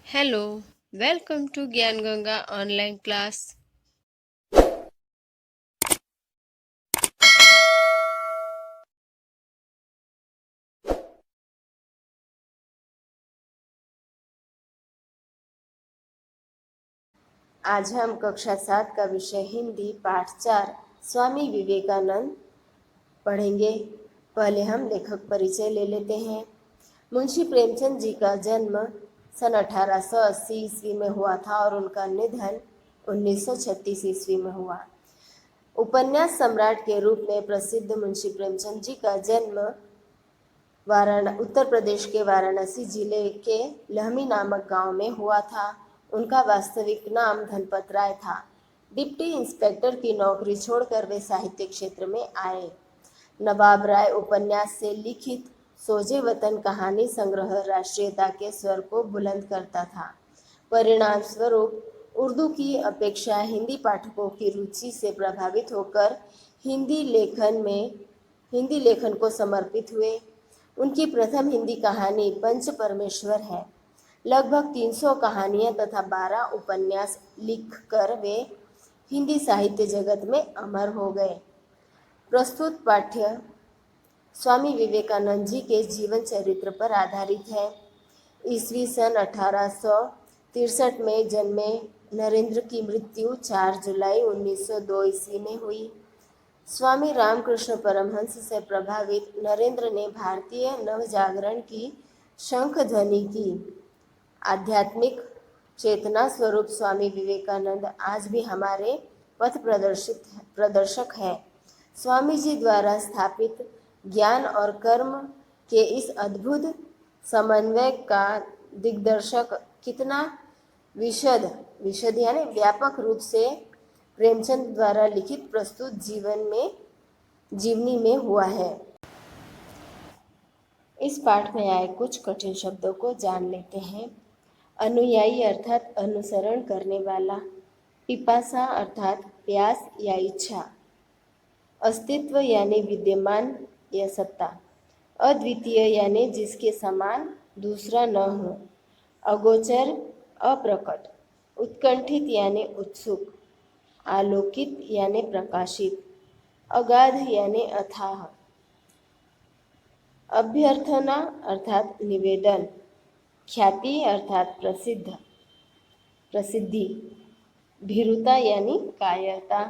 Hello, welcome to ज्ञान Ganga online class. आज हम कक्षा 7 का विषय हिंदी पाठ 4 स्वामी विवेकानंद पढ़ेंगे। पहले हम लेखक परिचय ले लेते हैं। मुंशी प्रेमचंद जी का जन्म सन 1880 ईस्वी में हुआ था और उनका निधन 1936 ईस्वी में हुआ। उपन्यास सम्राट के रूप में प्रसिद्ध मुंशी प्रेमचंद जी का जन्म उत्तर प्रदेश के वाराणसी जिले के लहमी नामक गांव में हुआ था। उनका वास्तविक नाम धनपत राय था। डिप्टी इंस्पेक्टर की नौकरी छोड़कर वे साहित्य क्षेत्र में आए। नवाब राय उपन्यास से लिखित सोजे वतन कहानी संग्रह राष्ट्रीयता के स्वर को बुलंद करता था। परिणाम स्वरूप उर्दू की अपेक्षा हिंदी पाठकों की रुचि से प्रभावित होकर हिंदी लेखन को समर्पित हुए। उनकी प्रथम हिंदी कहानी पंच परमेश्वर है। लगभग 300 कहानियां तथा 12 उपन्यास लिखकर वे हिंदी साहित्य जगत में अमर हो गए। प्रस्तुत पाठ्य स्वामी विवेकानंद जी के जीवन चरित्र पर आधारित है। ईस्वी सन 1863 में जन्मे नरेंद्र की मृत्यु 4 जुलाई 1902 ईस्वी में हुई। स्वामी रामकृष्ण परमहंस से प्रभावित नरेंद्र ने भारतीय नवजागरण की शंख ध्वनि की। आध्यात्मिक चेतना स्वरूप स्वामी विवेकानंद आज भी हमारे पथ प्रदर्शक है। स्वामी जी द्वारा स्थापित ज्ञान और कर्म के इस अद्भुत समन्वय का दिग्दर्शक कितना विशद यानी व्यापक रूप से प्रेमचंद द्वारा लिखित प्रस्तुत जीवनी में हुआ है। इस पाठ में आए कुछ कठिन शब्दों को जान लेते हैं। अनुयायी अर्थात अनुसरण करने वाला। पिपासा अर्थात प्यास या इच्छा। अस्तित्व यानी विद्यमान या सत्ता। अद्वितीय यानी जिसके समान दूसरा न हो। अगोचर अप्रकट। उत्कंठित यानी उत्सुक। आलोकित यानी प्रकाशित। अगाध यानी अथाह। अभ्यर्थना अर्थात निवेदन। ख्याति अर्थात प्रसिद्धि। भीरुता यानी कायरता।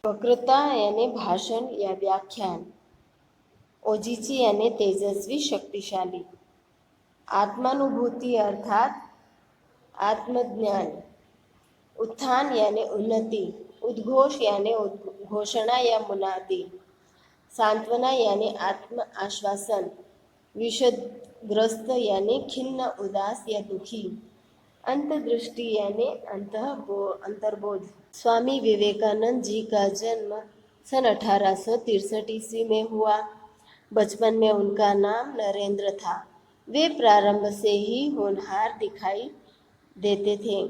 वक्रता यानी भाषण या व्याख्यान। ओजीची यानी तेजस्वी शक्तिशाली। आत्मानुभूति अर्थात आत्मज्ञान। उत्थान यानी उन्नति। उद्घोष यानी घोषणा या मुनादी। सांत्वना यानी आत्म आश्वासन। विषदग्रस्त यानी खिन्न उदास या दुखी। अंतर्दृष्टि यानी अंतर्बोध। स्वामी विवेकानंद जी का जन्म सन 1863 ईस्वी में हुआ। बचपन में उनका नाम नरेंद्र था। वे प्रारंभ से ही होनहार दिखाई देते थे।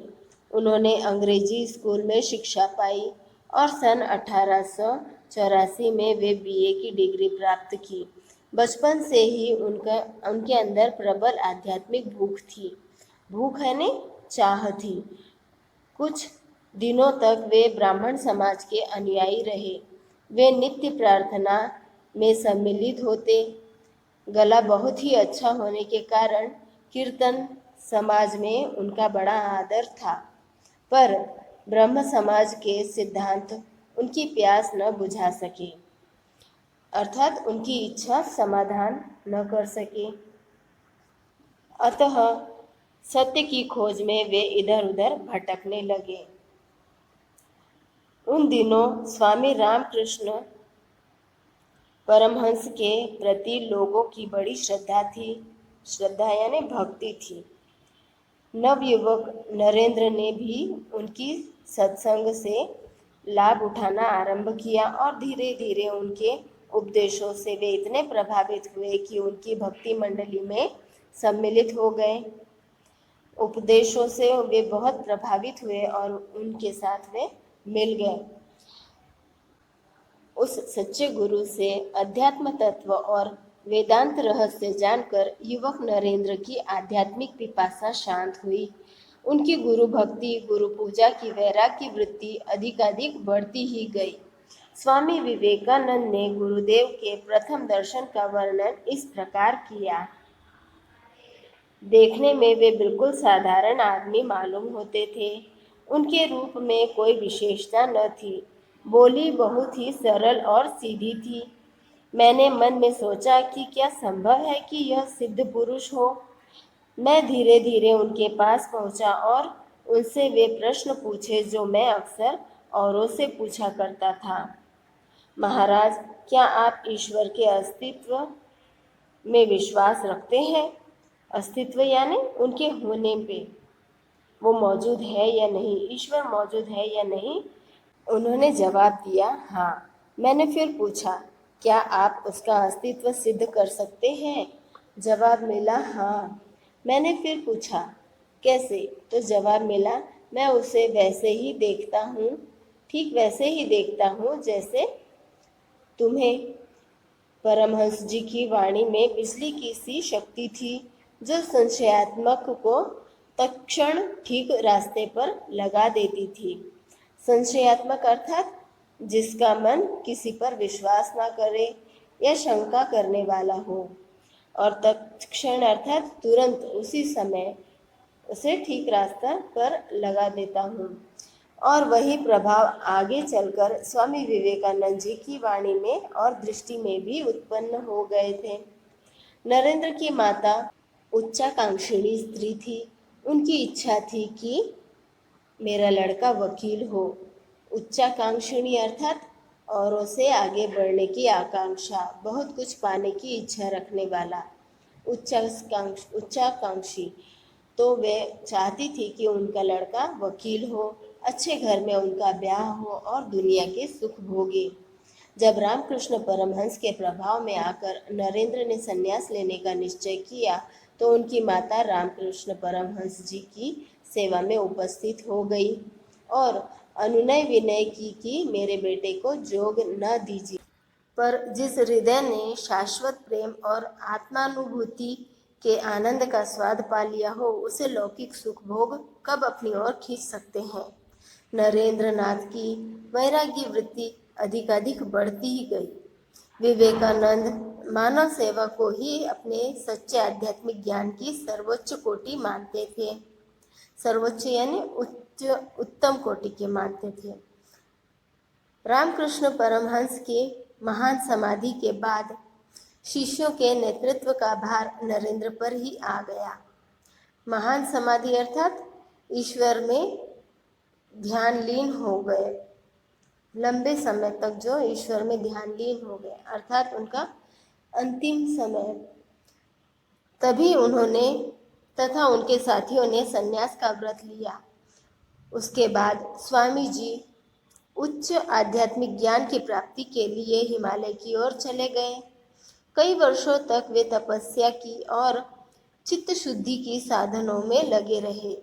उन्होंने अंग्रेजी स्कूल में शिक्षा पाई और सन 1884 में वे बीए की डिग्री प्राप्त की। बचपन से ही उनके अंदर प्रबल आध्यात्मिक भूख थी। भूख है ने चाह थी। कुछ दिनों तक वे ब्राह्मण समाज के अनुयायी रहे। वे नित्य प्रार्थना में सम्मिलित होते। गला बहुत ही अच्छा होने के कारण कीर्तन समाज में उनका बड़ा आदर था, पर ब्रह्म समाज के सिद्धांत उनकी प्यास न बुझा सके, अर्थात उनकी इच्छा समाधान न कर सके। अतः सत्य की खोज में वे इधर उधर भटकने लगे। उन दिनों स्वामी रामकृष्ण परमहंस के प्रति लोगों की बड़ी श्रद्धा यानी भक्ति थी। नवयुवक नरेंद्र ने भी उनकी सत्संग से लाभ उठाना आरंभ किया और धीरे धीरे उनके उपदेशों से वे इतने प्रभावित हुए कि उनकी भक्ति मंडली में सम्मिलित हो गए। उपदेशों से वे बहुत प्रभावित हुए और उनके साथ वे मिल गए। उस सच्चे गुरु से अध्यात्म तत्व और वेदांत रहस्य जानकर युवक नरेंद्र की आध्यात्मिक पिपासा शांत हुई। उनकी गुरु भक्ति, गुरु पूजा की वैराग्य वृत्ति अधिकाधिक बढ़ती ही गई। स्वामी विवेकानंद ने गुरुदेव के प्रथम दर्शन का वर्णन इस प्रकार किया। देखने में वे बिल्कुल साधारण आदमी मालूम होते थे। उनके रूप में कोई विशेषता न थी। बोली बहुत ही सरल और सीधी थी। मैंने मन में सोचा कि क्या संभव है कि यह सिद्ध पुरुष हो। मैं धीरे धीरे उनके पास पहुंचा और उनसे वे प्रश्न पूछे जो मैं अक्सर औरों से पूछा करता था। महाराज, क्या आप ईश्वर के अस्तित्व में विश्वास रखते हैं? अस्तित्व यानी उनके होने पे, वो मौजूद है या नहीं, ईश्वर मौजूद है या नहीं। उन्होंने जवाब दिया, हाँ। मैंने फिर पूछा, क्या आप उसका अस्तित्व सिद्ध कर सकते हैं? जवाब मिला, हाँ। मैंने फिर पूछा, कैसे? तो जवाब मिला, मैं उसे वैसे ही देखता हूँ, ठीक वैसे ही देखता हूँ जैसे तुम्हें। परमहंस जी की वाणी में बिजली की सी शक्ति थी जो संशयात्मक को तत्क्षण ठीक रास्ते पर लगा देती थी। संशयात्मक अर्थात जिसका मन किसी पर विश्वास ना करे या शंका करने वाला हो, और तत्क्षण अर्थात तुरंत उसी समय उसे ठीक रास्ता पर लगा देता हूँ। और वही प्रभाव आगे चलकर स्वामी विवेकानंद जी की वाणी में और दृष्टि में भी उत्पन्न हो गए थे। नरेंद्र की माता उच्चाकांक्षिणी स्त्री थी। उनकी इच्छा थी कि मेरा लड़का वकील हो। उच्चाकांक्षिणी अर्थात औरों से आगे बढ़ने की आकांक्षा, बहुत कुछ पाने की इच्छा रखने वाला। उच्चाकांक्षी तो वे चाहती थी कि उनका लड़का वकील हो, अच्छे घर में उनका ब्याह हो और दुनिया के सुख भोगे। जब रामकृष्ण परमहंस के प्रभाव में आकर नरेंद्र ने संन्यास लेने का निश्चय किया तो उनकी माता रामकृष्ण परमहंस जी की सेवा में उपस्थित हो गई और अनुनय विनय की कि मेरे बेटे को जोग न दीजिए। पर जिस हृदय ने शाश्वत प्रेम और आत्मानुभूति के आनंद का स्वाद पा लिया हो, उसे लौकिक सुख भोग कब अपनी ओर खींच सकते हैं। नरेंद्र नाथ की वैराग्य वृत्ति अधिकाधिक बढ़ती ही गई। विवेकानंद मानव सेवा को ही अपने सच्चे आध्यात्मिक ज्ञान की सर्वोच्च कोटि मानते थे। सर्वोच्च यानी उच्च, उत्तम कोटि के मानते थे। रामकृष्ण परमहंस की महान समाधि के बाद शिष्यों के नेतृत्व का भार नरेंद्र पर ही आ गया। महान समाधि अर्थात ईश्वर में ध्यान लीन हो गए, लंबे समय तक जो ईश्वर में ध्यान लीन हो गए, अर्थात उनका अंतिम समय। तभी उन्होंने तथा उनके साथियों ने संन्यास का व्रत लिया। उसके बाद स्वामी जी उच्च आध्यात्मिक ज्ञान की प्राप्ति के लिए हिमालय की ओर चले गए। कई वर्षों तक वे तपस्या की और चित्त शुद्धि की साधनों में लगे रहे।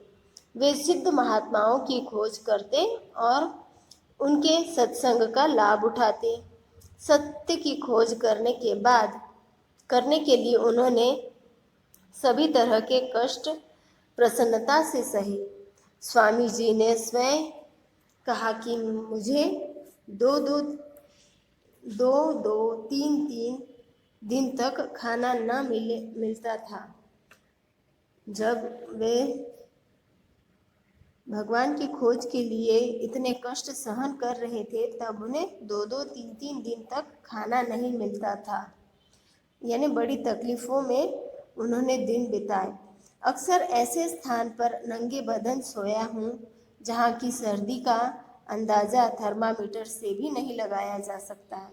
वे सिद्ध महात्माओं की खोज करते और उनके सत्संग का लाभ उठाते। सत्य की खोज करने के लिए उन्होंने सभी तरह के कष्ट प्रसन्नता से सहे। स्वामी जी ने स्वयं कहा कि मुझे दो दो तीन दिन तक खाना न मिलता था। जब वे भगवान की खोज के लिए इतने कष्ट सहन कर रहे थे तब उन्हें दो तीन दिन तक खाना नहीं मिलता था, यानी बड़ी तकलीफों में उन्होंने दिन बिताए। अक्सर ऐसे स्थान पर नंगे बदन सोया हूँ जहाँ की सर्दी का अंदाज़ा थर्मामीटर से भी नहीं लगाया जा सकता है,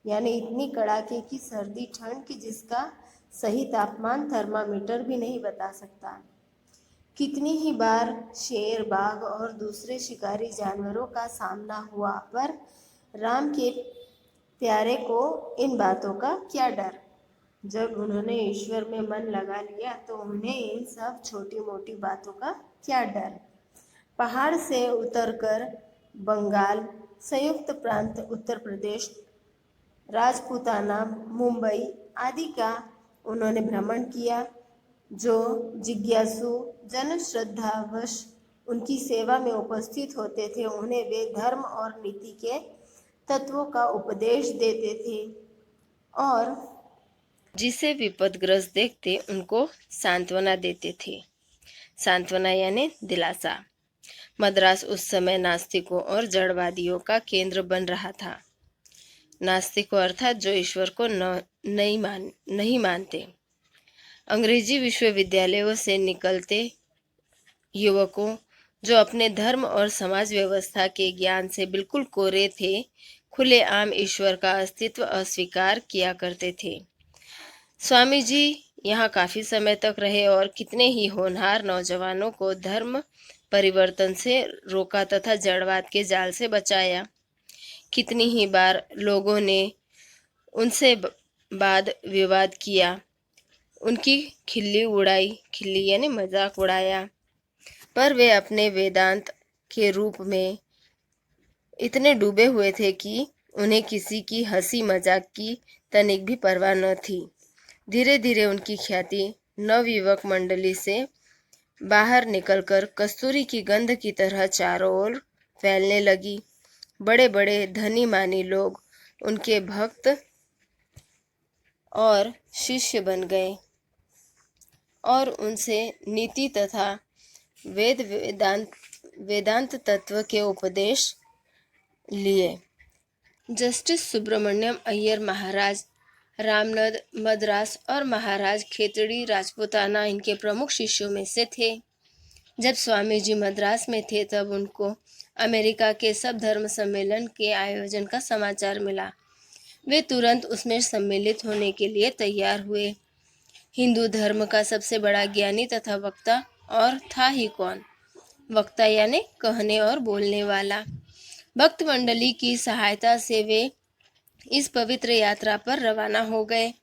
यानी इतनी कड़ाके की सर्दी ठंड की जिसका सही तापमान थर्मामीटर भी नहीं बता सकता। कितनी ही बार शेर, बाघ और दूसरे शिकारी जानवरों का सामना हुआ, पर राम के प्यारे को इन बातों का क्या डर। जब उन्होंने ईश्वर में मन लगा लिया तो उन्हें इन सब छोटी मोटी बातों का क्या डर। पहाड़ से उतरकर बंगाल, संयुक्त प्रांत उत्तर प्रदेश, राजपूताना, मुंबई, आदि का उन्होंने भ्रमण किया। जो जिज्ञासु जन श्रद्धावश उनकी सेवा में उपस्थित होते थे, उन्हें वे धर्म और नीति के तत्वों का उपदेश देते थे और जिसे विपदग्रस्त देखते उनको सांत्वना देते थे। सांत्वना यानी दिलासा। मद्रास उस समय नास्तिकों और जड़वादियों का केंद्र बन रहा था। नास्तिकों अर्थात जो ईश्वर को नहीं मानते। अंग्रेजी विश्वविद्यालयों से निकलते युवकों जो अपने धर्म और समाज व्यवस्था के ज्ञान से बिल्कुल कोरे थे, खुलेआम ईश्वर का अस्तित्व अस्वीकार किया करते थे। स्वामी जी यहाँ काफी समय तक रहे और कितने ही होनहार नौजवानों को धर्म परिवर्तन से रोका तथा जड़वाद के जाल से बचाया। कितनी ही बार लोगों ने उनसे वाद विवाद किया, उनकी खिल्ली यानी मजाक उड़ाया, पर वे अपने वेदांत के रूप में इतने डूबे हुए थे कि उन्हें किसी की हंसी मजाक की तनिक भी परवाह न थी। धीरे धीरे उनकी ख्याति नवयुवक मंडली से बाहर निकलकर कस्तूरी की गंध की तरह चारों ओर फैलने लगी। बड़े बड़े धनी मानी लोग उनके भक्त और शिष्य बन गए और उनसे नीति तथा वेदांत तत्व के उपदेश लिए। जस्टिस सुब्रमण्यम अय्यर महाराज रामनद मद्रास और महाराज खेतड़ी राजपूताना इनके प्रमुख शिष्यों में से थे। जब स्वामी जी मद्रास में थे तब उनको अमेरिका के सब धर्म सम्मेलन के आयोजन का समाचार मिला। वे तुरंत उसमें सम्मिलित होने के लिए तैयार हुए। हिंदू धर्म का सबसे बड़ा ज्ञानी तथा वक्ता और था ही कौन? वक्ता यानी कहने और बोलने वाला। भक्त मंडली की सहायता से वे इस पवित्र यात्रा पर रवाना हो गए।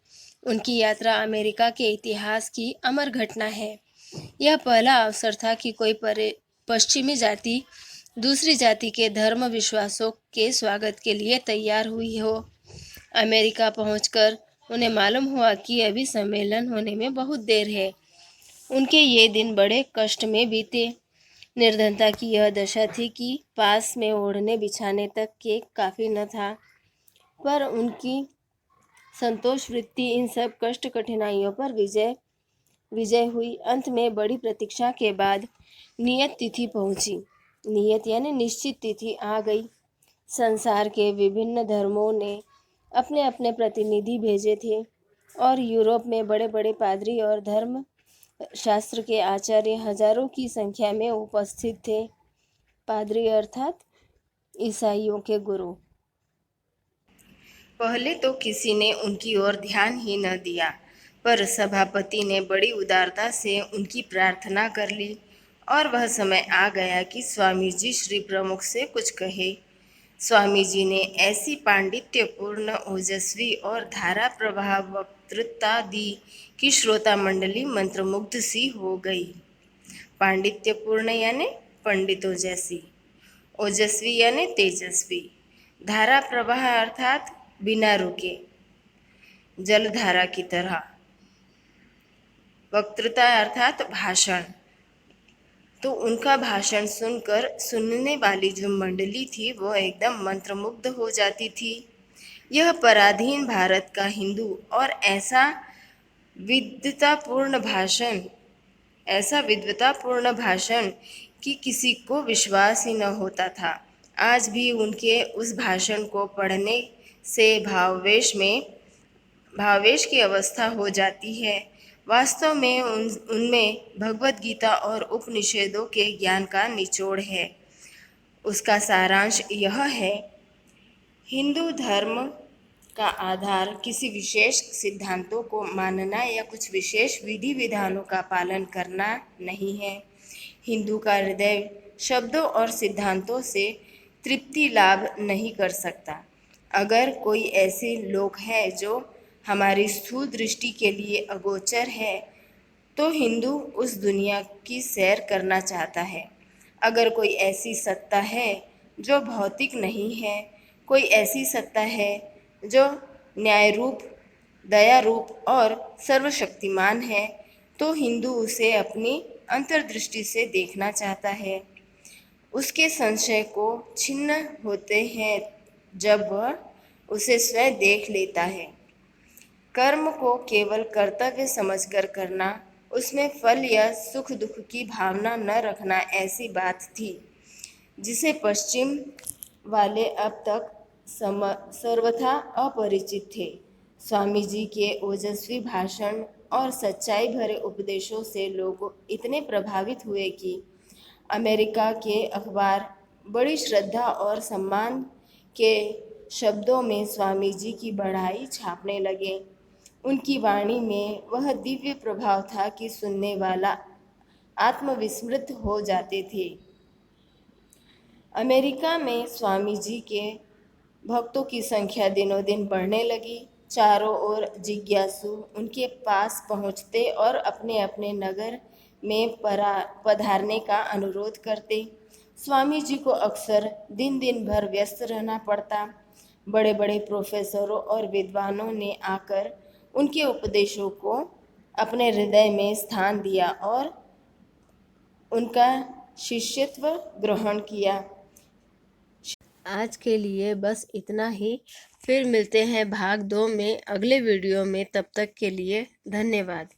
उनकी यात्रा अमेरिका के इतिहास की अमर घटना है। यह पहला अवसर था कि कोई पश्चिमी जाति दूसरी जाति के धर्म विश्वासों के स्वागत के लिए तैयार हुई हो। अमेरिका पहुंचकर उन्हें मालूम हुआ कि अभी सम्मेलन होने में बहुत देर है। उनके ये दिन बड़े कष्ट में बीते। निर्धनता की यह दशा थी कि पास में ओढ़ने बिछाने तक के काफी न था, पर उनकी संतोष वृत्ति इन सब कष्ट कठिनाइयों पर विजय हुई। अंत में बड़ी प्रतीक्षा के बाद नियत तिथि पहुंची। नियत यानी निश्चित तिथि आ गई। संसार के विभिन्न धर्मों ने अपने अपने प्रतिनिधि भेजे थे और यूरोप में बड़े बड़े पादरी और धर्म शास्त्र के आचार्य हजारों की संख्या में उपस्थित थे। पादरी अर्थात ईसाइयों के गुरु। पहले तो किसी ने उनकी ओर ध्यान ही न दिया, पर सभापति ने बड़ी उदारता से उनकी प्रार्थना कर ली और वह समय आ गया कि स्वामी जी श्री प्रमुख से कुछ कहे। स्वामी जी ने ऐसी पांडित्यपूर्ण, ओजस्वी और धारा प्रवाह वक्तृता दी कि श्रोता मंडली मंत्रमुग्ध सी हो गई। पांडित्यपूर्ण यानी पंडितों जैसी, ओजस्वी यानी तेजस्वी, धारा प्रवाह अर्थात बिना रुके जलधारा की तरह, वक्तृता अर्थात भाषण। तो उनका भाषण सुनकर सुनने वाली जो मंडली थी वो एकदम मंत्रमुग्ध हो जाती थी। यह पराधीन भारत का हिंदू और ऐसा विद्वतापूर्ण भाषण कि किसी को विश्वास ही न होता था। आज भी उनके उस भाषण को पढ़ने से भावेश की अवस्था हो जाती है। वास्तव में उनमें भगवत गीता और उपनिषदों के ज्ञान का निचोड़ है। उसका सारांश यह है, हिंदू धर्म का आधार किसी विशेष सिद्धांतों को मानना या कुछ विशेष विधि विधानों का पालन करना नहीं है। हिंदू का हृदय शब्दों और सिद्धांतों से तृप्ति लाभ नहीं कर सकता। अगर कोई ऐसे लोग हैं जो हमारी स्थूल दृष्टि के लिए अगोचर है, तो हिंदू उस दुनिया की सैर करना चाहता है। अगर कोई ऐसी सत्ता है जो भौतिक नहीं है, कोई ऐसी सत्ता है जो न्यायरूप दया रूप और सर्वशक्तिमान है, तो हिंदू उसे अपनी अंतर्दृष्टि से देखना चाहता है। उसके संशय को छिन्न होते हैं जब वह उसे स्वयं देख लेता है। कर्म को केवल कर्तव्य समझकर करना, उसमें फल या सुख दुख की भावना न रखना ऐसी बात थी जिसे पश्चिम वाले अब तक सर्वथा अपरिचित थे। स्वामी जी के ओजस्वी भाषण और सच्चाई भरे उपदेशों से लोग इतने प्रभावित हुए कि अमेरिका के अखबार बड़ी श्रद्धा और सम्मान के शब्दों में स्वामी जी की बढ़ाई छापने लगे। उनकी वाणी में वह दिव्य प्रभाव था कि सुनने वाला आत्मविस्मृत हो जाते थे। अमेरिका में स्वामी जी के भक्तों की संख्या दिनों दिन बढ़ने लगी। चारों ओर जिज्ञासु उनके पास पहुंचते और अपने अपने नगर में पधारने का अनुरोध करते। स्वामी जी को अक्सर दिन दिन भर व्यस्त रहना पड़ता। बड़े बड़े प्रोफेसरों और विद्वानों ने आकर उनके उपदेशों को अपने हृदय में स्थान दिया और उनका शिष्यत्व ग्रहण किया। आज के लिए बस इतना ही। फिर मिलते हैं भाग 2 में अगले वीडियो में। तब तक के लिए धन्यवाद।